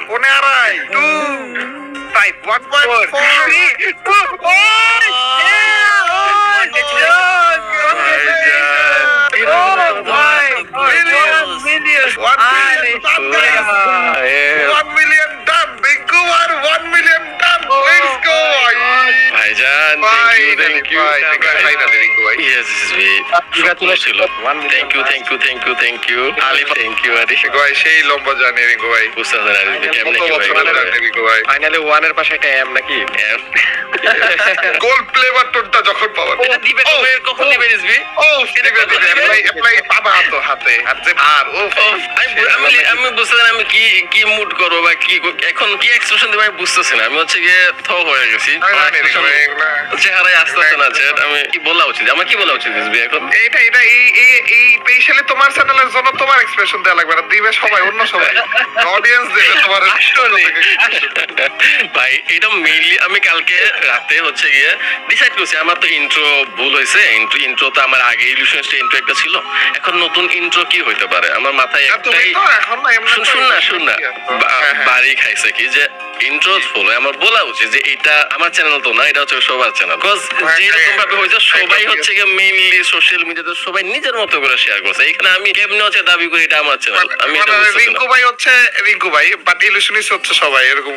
পনে আড়াই 2 type 1 million done. Rinku R 1 million done. Let's go. ভাইজান thank you Finally Rinku ভাই. yes congratulations thank you Alif thank you Arif ভাই সেই লম্বা জার্নি রিঙ্কু ভাই। বুঝতে পারেন আরিফ কেমনে কি ভাই রিঙ্কু ভাই ফাইনালি 1 এর পাশে একটা এম নাকি গোল প্লে বাটনটা যখন পাবেন এটা দিবে কখন দিবে রিজবি ও অ্যাপ্লাই বাবা হাতে আর যে ভার ও আমি বুঝতে পারি আমি কি মুড করবো বা কি এখন কি এক্সপ্রেশন দেব আমি বুঝতেছি না আমি হচ্ছে গিয়ে থ হয়ে গেছি চেহারায় আসতেছে না চ্যাট আমি কি বলা উচিত আমার কি বলা উচিত রিজবি এখন এইটা এই স্পেশালি তোমার চ্যানেলের জন্য তোমার এক্সপ্রেশন দেওয়া লাগবে না দিবে সবাই অন্য সবাই অডিয়েন্স দেবে তোমার আসলে ভাই এটা মেইনলি আমি কালকে রাতে হচ্ছে গিয়ে ডিসাইড করছি আমার তো ইন্ট্রো ভুল হয়েছে ইন্ট্রো তো আমার আগে ইলিউশনস ইন্ট্রো একটা ছিল এখন নতুন ইন্ট্রো কি হইতে পারে আমার মাথায় একটাই শুন না বাড়ি খাইছে কি যে ইন্ট্রো ফুল আমার বলা উচিত যে এটা আমার চ্যানেল তো না এটা হচ্ছে সবার চ্যানেল বিকজ যেরকম ভাবে হয়েছে সবাই হচ্ছে গিয়ে মেইনলি সোশ্যাল মিডিয়াতে সবাই নিজের মতো করে শেয়ার করছে এখানে আমি কেমনে হচ্ছে দাবি করি এটা আমার চ্যানেল আমি রিঙ্কু ভাই হচ্ছে রিঙ্কু ভাই বাট ইলিউশনিস্ট হচ্ছে সবাই এরকম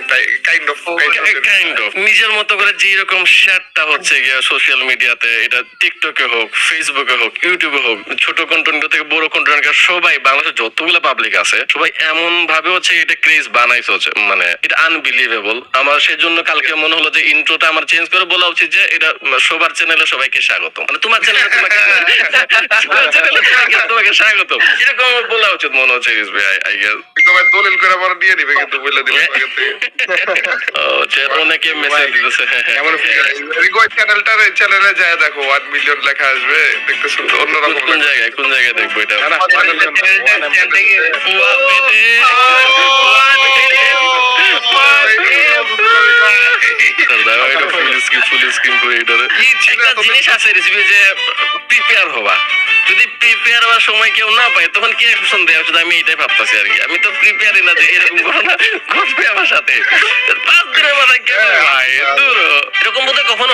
কাইন্ড অফ নিজের মতো করে যে রকম শেয়ারটা হচ্ছে গিয়ে সোশ্যাল মিডিয়াতে এটা টিকটকে হোক ফেসবুকে হোক ইউটিউবে হোক ছোট কন্টেন্ট থেকে বড় কন্টেন্ট সবাই বাংলাদেশের যতগুলো পাবলিক আছে সবাই এমন ভাবে হচ্ছে এটা ক্রেজ বানাইছে হচ্ছে মানে এটা আনবিলিভেবল আমার সেজন্য কালকে মনে হলো যে ইন্ট্রোটা আমার চেঞ্জ করে বলা উচিত যে এটা সবার চ্যানেলে সবাইকে স্বাগত মানে তোমার চ্যানেলে তোমাকে স্বাগত এরকম বলা উচিত মনে হচ্ছে আই গেস দলিল করে আবার দিয়ে দিবে কিন্তু বলে দিবে অনেকে মেসেজ দিতেছে রিঙ্কু চ্যানেলে যায় দেখো 1 মিলিয়ন লেখা আসবে দেখতেছো অন্যরকম কোন জায়গায় দেখবো এটা জিনিস আছে রেসিপি যে প্রিপেয়ার হওয়া যদি প্রিপেয়ার হওয়ার সময় কেউ না পায় তখন কি এক্সপ্রেশন দেওয়া উচিত আমি এটাই ভাবতেছি আর কি আমি তো প্রিপেয়ারই না যে এরকম ঘটনা ঘটবে আমার সাথে 5 দিনের মাথায় কেউ ভাই দূর এরকম বোধহয় কখনো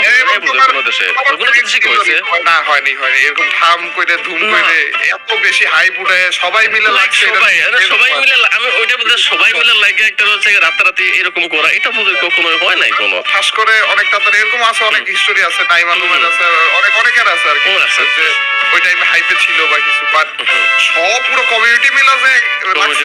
কোনো দেশে কোনো কিছু হয়েছে না হয়নি এরকম থাম কইরে ধুম কইরে এত বেশি হাইপ উঠে সবাই মিলে লাগছে সবাই মিলে আমি ওইটা বলতে সবাই মিলে লাগে একটা হচ্ছে রাতারাতি এরকম করা এটা বোধহয় কখনো হয় নাই কোনো খাস করে অনেক তাড়াতাড়ি এরকম আছে অনেক হিস্টোরি আছে টাইম আলুমের আছে অনেকের আছে আর কি যে ওই টাইমে হাইপে ছিল বা কিছু বাট সব পুরো কমিউনিটি মিলে আছে